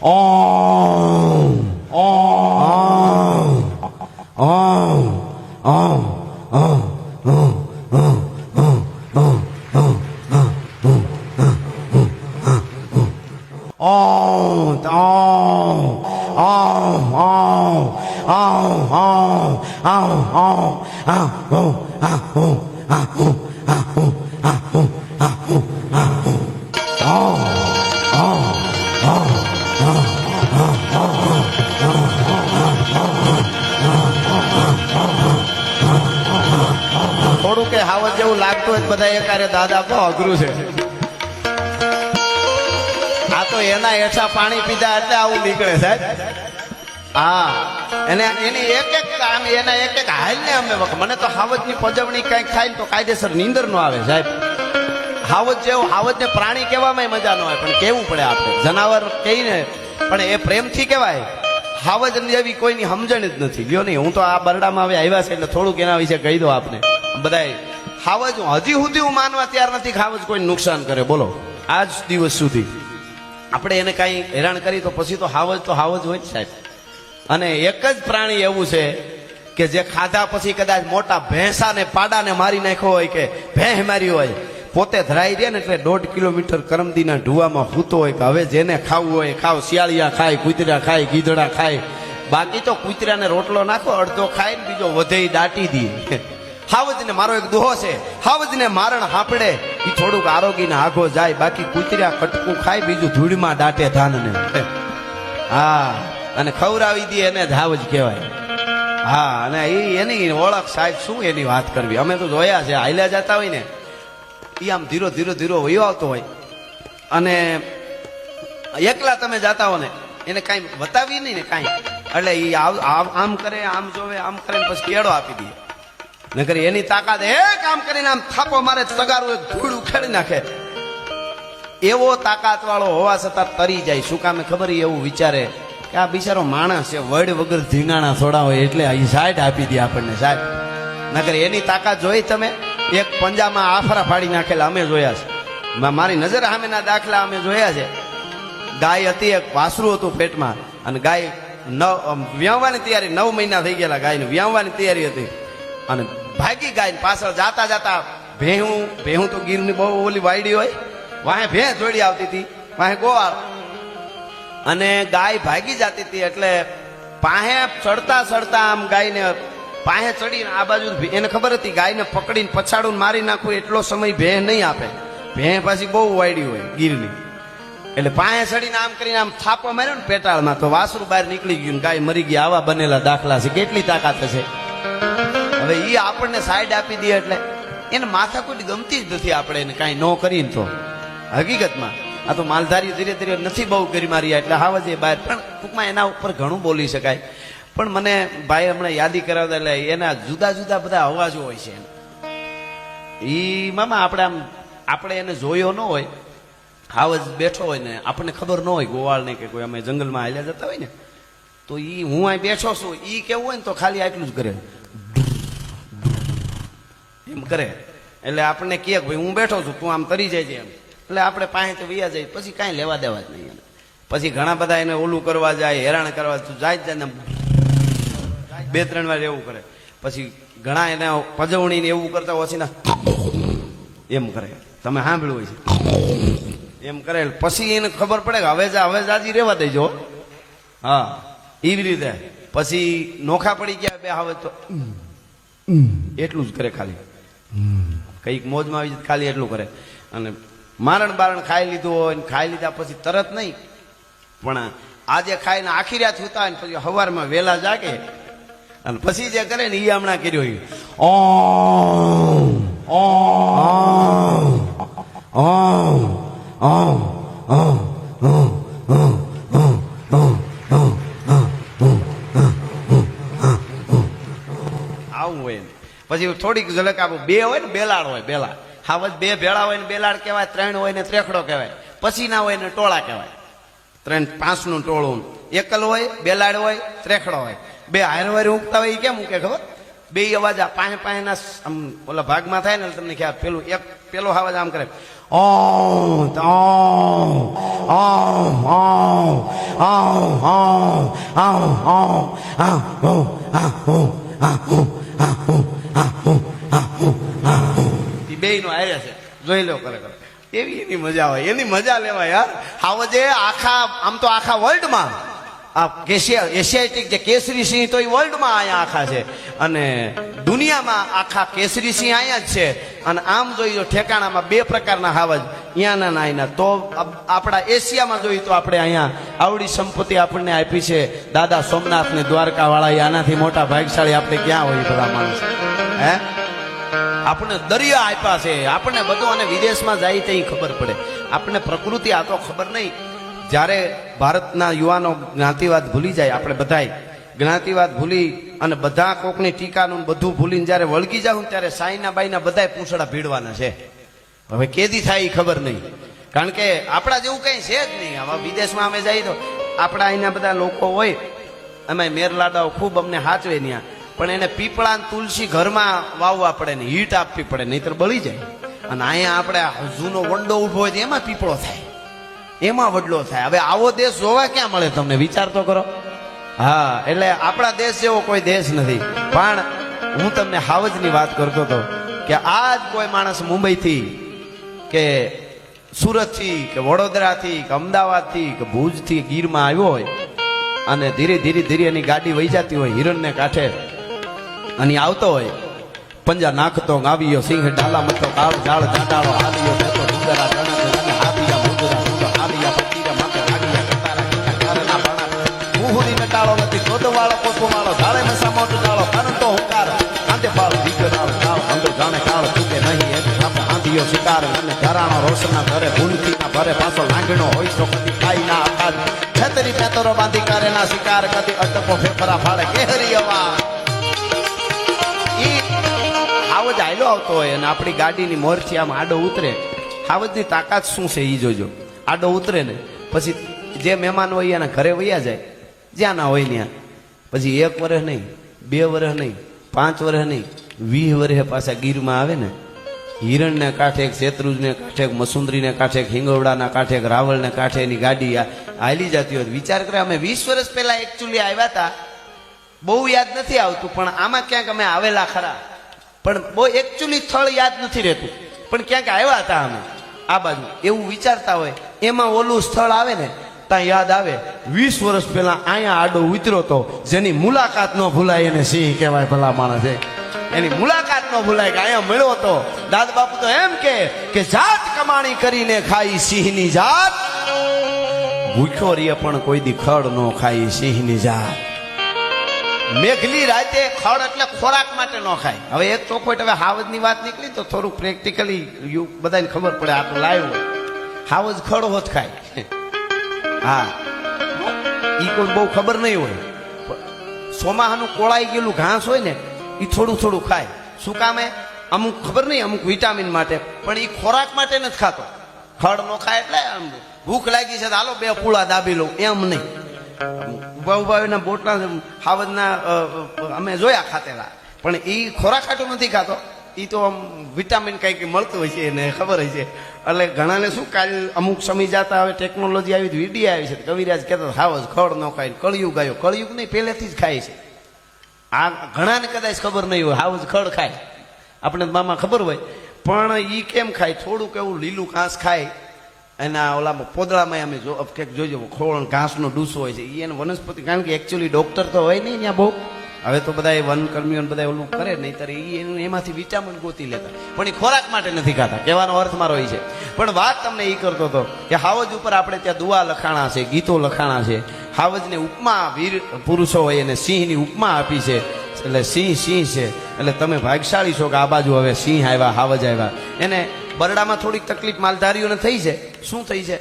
ઓમ ઓમ ઓમ ઓમ થોડું કે હાવજ જેવું લાગતું હોય બધા એકારે દાદા તો અઘરું છે. આ તો એના હેઠા પાણી પીધા એટલે આવું નીકળે સાહેબ. હા એને એની એક એક કામ એના એક એક હાલ ને અમે મને તો હાવજની પજવણી કઈક થાય ને તો કાયદેસર નીંદર નો આવે સાહેબ. હાવજ જેવું હાવજને પ્રાણી કહેવામાં મજા ન આવે પણ કેવું પડે આપણે જનાવર કહીને પણ એ પ્રેમથી કહેવાય. હાવજ જેવી કોઈની સમજણ જ નથી લ્યો નહીં. હું તો આ બરડામાં હવે આવ્યા છે એટલે થોડુંક એના વિશે કહી દો આપને બધાય. હાવજ હજી સુધી હું માનવા તૈયાર નથી હાવજ કોઈ નુકસાન કરે બોલો આજ દિવસ સુધી. આપણે એને કાંઈ હેરાન કરી તો પછી તો હાવજ હોય જ સાહેબ. અને એક જ પ્રાણી એવું છે કે જે ખાધા પછી કદાચ મોટા ભેંસાને પાડાને મારી નાખ્યો હોય કે ભેંસ મારી હોય પોતે ધરાઈ દે ને એટલે 1.5 કિલોમીટર કરમદીના ઢુવામાં સૂતો હોય કે હવે જેને ખાવું હોય ખાવ. શિયાળિયા ખાય, કૂતરા ખાય, ગીધડા ખાય. બાકી તો કૂતરાને રોટલો નાખો અડધો ખાય ને બીજો વધે દાટી દે. હાવજને મારો એક દોહો છે, હાવજને મારણ હાપડે એ થોડુંક આરોગીને આઘો જાય. બાકી કૂતરા કટકું ખાય બીજું ધૂળમાં દાટે ધાનને. હા અને ખવડાવી દે એને જ હાવજ કહેવાય. હા અને એની ઓળખ સાહેબ શું એની વાત કરવી. અમે તો જોયા છે હાલ્યા જતા હોય ને એ આમ ધીરો વયો આવતો હોય અને એકલા તમે જાતા હો ને એને કાંઈ બતાવી નહીં ને કાંઈ એટલે એ આમ કરે આમ જોવે આમ કરે ને પછી કેળો આપી દે. નકર એની તાકાત એક આમ કરીને આમ થાપો મારે તગારું એક ધૂળ ઉખેડી નાખે એવો તાકાત વાળો હોવા છતાં તરી જાય. શું કામે ખબર એવું વિચારે કે આ બિચારો માણસ છે વડ વગર ધીંગાણા થોડા હોય એટલે એ સાઈડ આપી દે આપણને સાહેબ. નકર એની તાકાત જોઈ તમે એક પંજામાં આફરા ફાડી નાખેલા અમે જોયા છે. મારી નજર સામેના દાખલા અમે જોયા છે. ગાય હતી એક વાસરું હતું પેટમાં અને ગાય વ્યાવવાની તૈયારી 9 મહિના થઈ ગયેલા ગાયને વ્યાવવાની તૈયારી હતી અને ભાગી ગાય પાછળ જાતા ભેહું તો ગીરની બહુ ઓલી વાયડી હોય વાહે ભેંસ જોડી આવતી હતી વાહે ગોવાળ અને ગાય ભાગી જતી હતી એટલે પાહે ચડતા આમ ગાયને પાહે ચડીને આ બાજુ એને ખબર હતી ગાયને પકડીને પછાડું મારી નાખવું એટલો સમય ભેં નહીં આપે. ભેં પાછી બહુ વાયડી હોય ગીરની એટલે પાહે ચડીને આમ કરીને આમ થાપો માર્યો ને પેટાળમાં તો વાસરું બહાર નીકળી ગયું ગાય મરી ગઈ. આવા બનેલા દાખલા છે. કેટલી તાકાત છે. હવે એ આપણને સાઈડ આપી દે એટલે એને માથા કોઈ ગમતી જ નથી. આપણે એને કાંઈ ન કરીને તો હકીકતમાં આ તો માલધારી ધીરે નથી બહુ કરી મારી એટલે હાવજ એ બહાર પણ ટૂંકમાં એના ઉપર ઘણું બોલી શકાય. પણ મને ભાઈ હમણાં યાદી કરાવતા એટલે એના જુદા બધા અવાજો હોય છે. એ મામા આપણે એને જોયો ન હોય હાવજ બેઠો હોય ને આપણને ખબર ન હોય ગોવાળ ને કે કોઈ અમે જંગલમાં હાલ્યા જતા હોય ને તો હું અહીં બેઠો છું એ કેવું હોય ને તો ખાલી આટલું જ કરે એમ કરે એટલે આપણને કહે ભાઈ હું બેઠો છું તું આમ તરી જાય છે એમ એટલે આપણે પાસે વૈયા જાય પછી કાંઈ લેવા દેવા જ નહીં. પછી ઘણા બધા એને ઓલું કરવા જાય હેરાન કરવા જાય ને 2-3 વાર એવું કરે. પછી ઘણા એને પજવણીને એવું કરતા ઓછી ના એમ કરે તમે સાંભળ્યું હોય છે એમ કરે પછી એને ખબર પડે કે હવે જાજી રહેવા દેજો. હા એવી રીતે પછી નોખા પડી ગયા બે હવે તો એટલું જ કરે ખાલી કઈક મોજમાં આવી જાય ખાલી એટલું કરે. અને મારણ બારણ ખાઈ લીધું હોય ને ખાઈ લીધા પછી તરત નહીં પણ આજે ખાઈને આખી રાત સુતા ને પછી સવારમાં વહેલા જાગે અને પછી જે કરે ને એ હમણાં કર્યો આવું હોય. પછી થોડીક ઝલક આપું બે હોય ને બેલાડ હોય બેલાડ હાવજ 2 ભેળા હોય ને બેલાડ કહેવાય 3 હોય ને ત્રેખડો કહેવાય પછી ના હોય ને ટોળા કહેવાય. 3-5 નું ટોળું એકલ હોય બેલાડ હોય ત્રેખડો હોય બે હારવારી ઉગતા હોય એ કેમ ઉકે ખબર બે અવાજ આ પાસે ના આમ ઓલા ભાગમાં થાય ને તમને ખ્યાલ પેલો હાવજ આમ કરે બે નો આર્યા છે જોઈ લો ખરેખર એવી એની મજા હોય એની મજા લેવાય યાર હાવજે આખા આમ તો આખા વર્લ્ડમાં આ એશિયાટિક જે કેસરી સિંહ તો એ વર્લ્ડમાં અહીંયા આખા છે અને દુનિયામાં આખા કેસરી સિંહ અહીંયા જ છે અને આમ જોઈએ ઠેકાણામાં બે પ્રકારના હાવજ અહીંયાના ના અહીંના તો આપણા એશિયામાં જોઈએ તો આપણે અહીંયા આવડી સંપત્તિ આપણને આપી છે દાદા સોમનાથ ને દ્વારકા વાળા આનાથી મોટા ભાગશાળી આપણે ક્યાં હોય બધા માણસ હે આપણને દરિયા આપ્યા છે આપણને બધું અને વિદેશમાં જાય તો ખબર પડે આપણને પ્રકૃતિ આ તો ખબર નહીં જ્યારે ભારતના યુવાનો જ્ઞાતિવાદ ભૂલી જાય આપણે બધાય જ્ઞાતિવાદ ભૂલી અને બધા કોકની ટીકાનું બધું ભૂલીને જ્યારે વળગી જાઉં ત્યારે સાઈના બાઈના બધાય પૂંછડા ભીડવાના છે હવે કેદી થાય એ ખબર નહીં કારણ કે આપણા જેવું કઈ છે જ નહીં હવે વિદેશમાં અમે જઈએ તો આપણા અહીંના બધા લોકો હોય અમે મેરલાડાઓ ખૂબ અમને હાચવે ત્યાં પણ એને પીપળા તુલસી ઘરમાં વાવવા પડે ને હીટ આપવી પડે નહીતર બળી જાય અને અહીંયા આપણે જૂનો વંડો ઉભો હોય તો એમાં પીપળો થાય એમાં વડલો થાય હવે આવો દેશ જોવા ક્યાં મળે તમને વિચાર તો કરો હા એટલે આપણા દેશ જેવો કોઈ દેશ નથી પણ હું તમને હાવજની વાત કરતો હતો કે આજ કોઈ માણસ મુંબઈથી કે સુરતથી કે વડોદરાથી કે અમદાવાદથી કે ભુજથી ગીરમાં આવ્યો હોય અને ધીરે ધીરે ધીરે એની ગાડી વહી જતી હોય હિરણને કાંઠે અને આવતો હોય પંજા નાખતો ગાવ્યો સિંહ ડાલા મતો કાળ ઝાડ જાડાળો હાલિયો બેતો ડુંગરા જણા હાથિયા મુંદરા મુંદો હાલિયા પકીરા માથે લાગિયા કતારા કીટા કારના બાણા મુહુરી નટાળો નથી ગોદવાળો કોપવાળો ધારે નસા મોટ ડાળો કાનતો હુંકાર આંધે પાળ દીકરાળો કાળ અંધો જાણે કાળ ચૂકે નહીં એક સાપ હાથિયો શિકાર અને ધરાણો રોશના ઘરે ભૂલથી ના ભરે પાછો લાંગણો હોય તો કદી ખાઈ ના આકાર છતરી પેતરો બાંધી કરે ના શિકાર કદી અટકો ફેફરા ફાડે કેહરી અવા હાવજ આયલો આવતો હોય અને આપણી ગાડીની મોરથી આમ આડો ઉતરે હાવજની તાકાત શું છે એ જોજો આડો ઉતરે ને પછી જે મહેમાન હોય એના ઘરે વયા જાય જ્યાં ના હોય ત્યાં પછી 1 વર્ષ નહીં 2 વર્ષ નહીં 5 વર્ષ નહીં 20 વર્ષે પાછા ગીરમાં આવે ને હિરણને કાંઠે શેત્રુજને કાંઠે મસુંદરીને કાંઠે હિંગવડાના કાંઠે રાવળને કાંઠે એની ગાડી હાલી જતી હોય વિચાર કરે અમે 20 વર્ષ પહેલા એકચ્યુઅલી આવ્યા હતા બહુ યાદ નથી આવતું પણ આમાં ક્યાંક અમે આવેલા ખરા પણ બહુ એકચ્યુઅલી સ્થળ યાદ નથી રહેતું પણ ક્યાંક આવ્યા હતા અમે આ બાજુ એવું વિચારતા હોય એમાં ઓલું સ્થળ આવે ને ત્યાં યાદ આવે 20 વર્ષ પહેલા અહીંયા આડો ઉતર્યો તો જેની મુલાકાત ન ભૂલાય એને સિંહ કહેવાય ભલા માણસ એની મુલાકાત ન ભૂલાય કે અહીંયા મળ્યો તો દાદા બાપુ તો એમ કે જાત કમાણી કરીને ખાઈ સિંહની જાત ભૂખ્યો રે પણ કોઈ દી ખડ ન ખાઈ સિંહની જાત મેઘલી રાતે ખડ એટલે ખોરાક માટે ન ખાય હવે એક ચોખવટ હવે હાવજની વાત નીકળી તો થોડું પ્રેક્ટિકલી બધાને ખબર પડે આ તો લાઈવ હોય હાવજ ખડ હોત ખાય હા ઈ કોઈ બહુ ખબર નહીં હોય સોમાહાનું કોળાઈ ગયેલું ઘાસ હોય ને એ થોડું થોડું ખાય શું કામે અમુક ખબર નહીં અમુક વિટામિન માટે પણ એ ખોરાક માટે નથી ખાતો ખડ નો ખાય એટલે ભૂખ લાગી છે તો હાલો 2 પૂળા દાબી લઉં એમ નહીં ઉભા ઉભા એના બોટના હાવજના અમે જોયા ખાતેલા પણ એ ખોરાક ખાટું નથી ખાતો એ તો આમ વિટામિન કંઈક મળતું હોય છે એને ખબર હોય છે એટલે ઘણાને શું કાલ અમુક સમય જતા હવે ટેકનોલોજી આવી વિડીયો આવી છે કવિરાજ કહેતો હાવજ ખડ ન ખાય કળિયુગ આવ્યો કળિયુગ નહીં પહેલેથી જ ખાય છે આ ઘણાને કદાચ ખબર નહીં હોય હાવજ ખડ ખાય આપણે મામા ખબર હોય પણ એ કેમ ખાય થોડુંક એવું લીલું ઘાસ ખાય એના ઓલા પોદળામાં અમે જોજો ખોળ ઘાસનો ડૂસો હોય છે એને વનસ્પતિ કારણ કે એકચ્યુઅલી ડોક્ટર તો હોય નહીં ત્યાં બહુ હવે તો બધા વનકર્મીઓ બધા ઓલું કરે નહીં ત્યારે એમાંથી વિટામિન ગોતી લેતા પણ એ ખોરાક માટે નથી ખાતા કહેવાનો અર્થ મારો એ છે પણ વાત તમને એ કરતો હતો કે હાવજ ઉપર આપણે ત્યાં દુઆ લખાણા છે ગીતો લખાણા છે હાવજને ઉપમા વીર પુરુષો હોય એને સિંહની ઉપમા આપી છે એટલે સિંહ સિંહ છે એટલે તમે ભાગશાળી છો કે આ બાજુ હવે સિંહ આવ્યા હાવજ આવ્યા એને બરડામાં થોડીક તકલીફ માલધારીઓને થઈ છે શું થઈ છે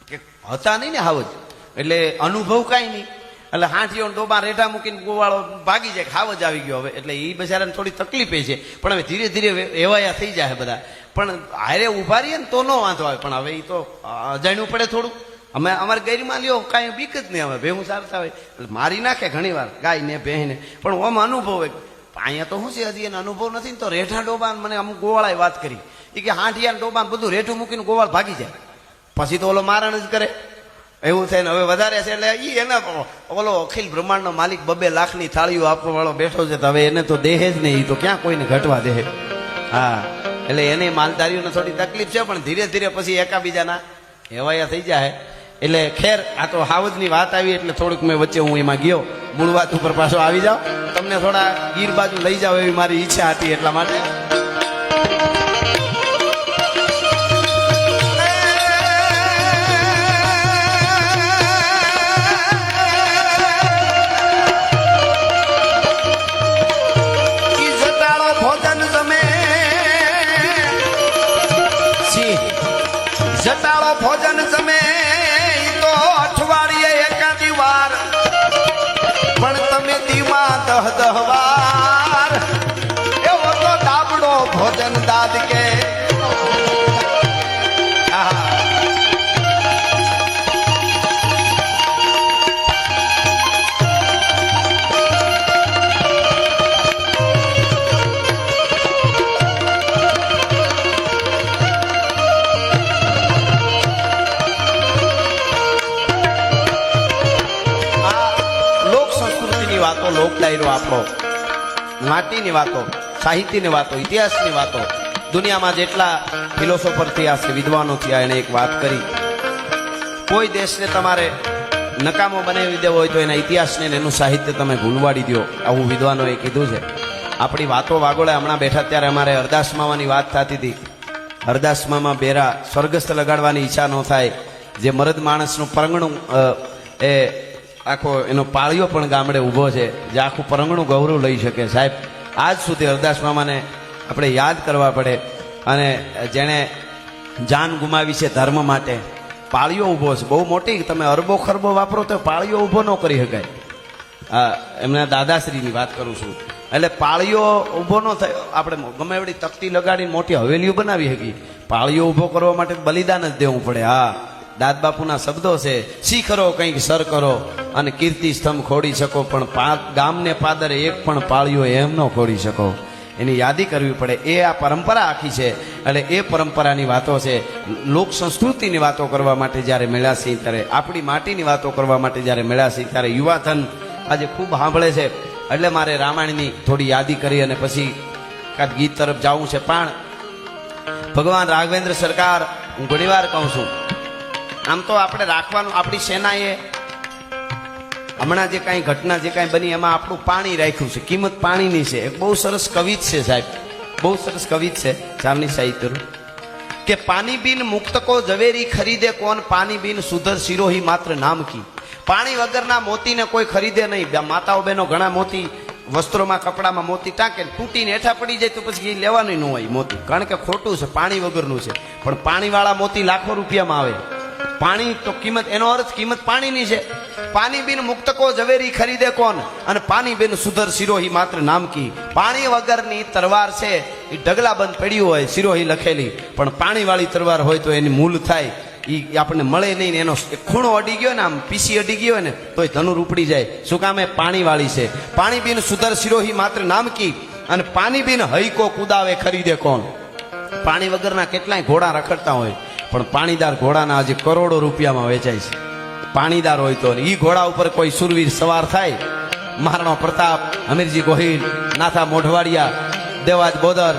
કે હતા નહીં ને હાવજ એટલે અનુભવ કાંઈ નહીં એટલે હાથીઓ ડોબા રેઢા મૂકીને ગોવાળો ભાગી જાય હાવજ આવી ગયો હવે એટલે એ બજારાને થોડી તકલીફ છે પણ હવે ધીરે ધીરે એવાયા થઈ જાય બધા પણ હારે ઉભા રહીએ ને તો ન વાંધો આવે પણ હવે એ તો અજાણ્યું પડે થોડું અમે અમારે ગેરીમાં લ્યો કાંઈ બીક જ નહીં અમે ભેહું સારતા હોય એટલે મારી નાખે ઘણી વાર ગાય ને ભેંને પણ આમ અનુભવ હોય અહીંયા તો શું છે હજી એને અનુભવ નથી ને તો રેઠા ડોબા મને અમુક ગોવાળાએ વાત કરી એ કે હાંઠિયા ડોબા બધું રેઠું મૂકીને ગોવાળ ભાગી જાય. પછી તો ઓલો મારણ જ કરે. એવું થાય ને હવે વધારે છે એટલે ઈ એના ઓલો અખિલ બ્રહ્માંડનો માલિક 2 લાખની થાળીઓ આપવા વાળો બેઠો છે. તો હવે એને તો દેહે જ નહીં, તો ક્યાં કોઈને ઘટવા દે. હા, એટલે એને માલધારીઓને થોડી તકલીફ છે, પણ ધીરે ધીરે પછી એકાબીજાના હેવાયા થઈ જાય. એટલે ખેર, આ તો હાવજની વાત આવી એટલે થોડુંક મેં વચ્ચે હું એમાં ગયો. મૂળ વાત ઉપર પાછો આવી જાઓ, તમને થોડા ગીર બાજુ લઈ જાઓ એવી મારી ઈચ્છા હતી. એટલા માટે જટાળો ભોજન જમે તો અઠવાડિયે એકાદી વાર, પણ તમે દીમાં 10 વાર એવો તો ડાબડો ભોજન દાદ કે. વાતો, લોક ડાયરો આપણો, માટીની વાતો, સાહિત્યની વાતો, ઇતિહાસની વાતો, દુનિયામાં જેટલા ફિલોસોફર થયા છે, વિદ્વાનો થયા, એને એક વાત કરી, કોઈ દેશને તમારે નકામો બનાવી દેવો હોય તો એના ઇતિહાસને એનું સાહિત્ય તમે ભૂલવાડી દો, આવું વિદ્વાનોએ કીધું છે. આપણી વાતો વાગોળે હમણાં બેઠા ત્યારે અમારે હરદાસ મામાની વાત થતી હતી. હરદાસ મામા બેરા સ્વર્ગસ્થ લગાડવાની ઈચ્છા ન થાય. જે મરદ માણસનું પરંગણું એ આખો એનો પાળિયો પણ ગામડે ઊભો છે, જે આખું પરંગણું ગૌરવ લઈ શકે. સાહેબ, આજ સુધી હરદાસ મામાને આપણે યાદ કરવા પડે. અને જેણે જાન ગુમાવી છે ધર્મ માટે, પાળિયો ઊભો છે બહુ મોટી. તમે અરબો ખરબો વાપરો તો પાળિયો ઊભો ન કરી શકાય. એમના દાદાશ્રીની વાત કરું છું. એટલે પાળિયો ઊભો ન થયો. આપણે ગમે એવડી તકતી લગાડીને મોટી હવેલીઓ બનાવી શકી, પાળિયો ઊભો કરવા માટે બલિદાન જ દેવું પડે. હા, દાદ બાપુના શબ્દો છે, સી કરો કંઈક સર કરો અને કીર્તિ સ્તંભ ખોડી શકો, પણ ગામને પાદરે એક પણ પાળિયો એમ ન ખોડી શકો. એની યાદી કરવી પડે. એ આ પરંપરા આખી છે. એટલે એ પરંપરાની વાતો છે. લોક સંસ્કૃતિની વાતો કરવા માટે જ્યારે મળ્યા છીએ ત્યારે, આપણી માટીની વાતો કરવા માટે જ્યારે મળ્યા છીએ ત્યારે યુવાધન આજે ખૂબ સાંભળે છે. એટલે મારે રામાયણની થોડી યાદી કરી અને પછી કાંઈક ગીત તરફ જવું છે. પણ ભગવાન રાઘવેન્દ્ર સરકાર, હું ઘણીવાર કહું છું, આમ તો આપણે રાખવાનું, આપણી સેનાએ હમણાં જે કાંઈ ઘટના જે કાંઈ બની એમાં આપણું પાણી રાખ્યું છે, કિંમત પાણીની છે. એક બહુ સરસ કવિત છે સાહેબ, બહુ સરસ કવિત છે ચારની સાહિત્યનું, કે પાણી બિન મુક્તકો ઝવેરી ખરીદે કોણ, પાણી બિન સુધર સિરોહી માત્ર નામ કી. પાણી વગરના મોતીને કોઈ ખરીદે નહીં. માતાઓ બહેનો ઘણા મોતી વસ્ત્રોમાં કપડામાં મોતી ટાંકે, તૂટીને હેઠા પડી જાય તો પછી એ લેવાનું ન હોય મોતી, કારણ કે ખોટું છે, પાણી વગરનું છે. પણ પાણીવાળા મોતી લાખો રૂપિયામાં આવે. પાણી તો કિંમત, એનો અર્થ કિંમત પાણીની છે. પાણી બિન મુક્તકો ઝવેરી ખરીદે કોણ, અને પાણી બિન સુધર સિરોહી માત્ર નામ કી. પાણી વગરની તલવાર છે એ ઢગલાબંધ પડ્યું હોય, સિરોહી લખેલી, પણ પાણીવાળી તલવાર હોય તો એની મૂલ થાય એ આપણને મળે નહીં. એનો ખૂણો અડી ગયો ને, આમ પીસી અડી ગયો ને તોય ધનુર ઉપડી જાય. શું કામ? એ પાણીવાળી છે. પાણી બિન સુધર સિરોહી માત્ર નામ કી, અને પાણી બિન હૈકો કુદાવે ખરીદે કોણ. પાણી વગરના કેટલાય ઘોડા રખડતા હોય, પણ પાણીદાર ઘોડાના આજે કરોડો રૂપિયામાં વેચાય છે. પાણીદાર હોય તો ઈ ઘોડા ઉપર કોઈ સુરવીર સવાર થાય, મહારાણા પ્રતાપ, અમીરજી ગોહિલ, નાથા મોઢવાડિયા, દેવાજ બોદર,